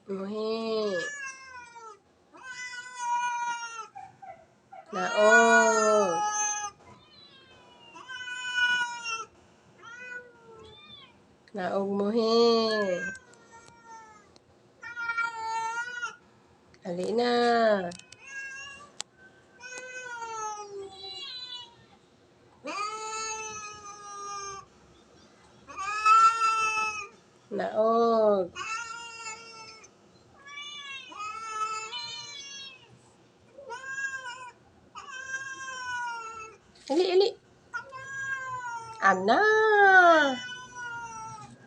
Muhi. Naog. Naog muhi. Ali na. Naog. Ali. Ana.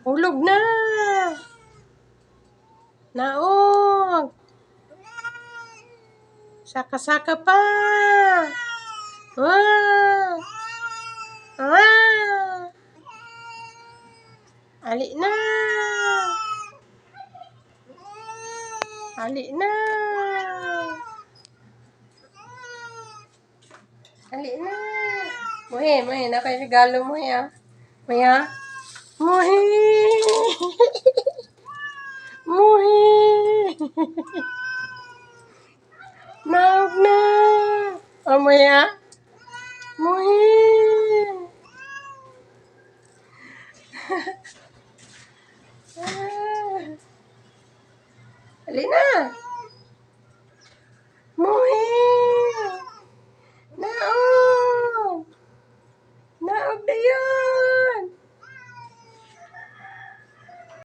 Hulog na. Naog. Saka-saka pa. Wow. Ali na. Ali na. Ali na. Muhi. Nakay regalo mo ya. Maya. Muhi. Muhi. Naog na. O maya. Muhi. Ali na. Muhi.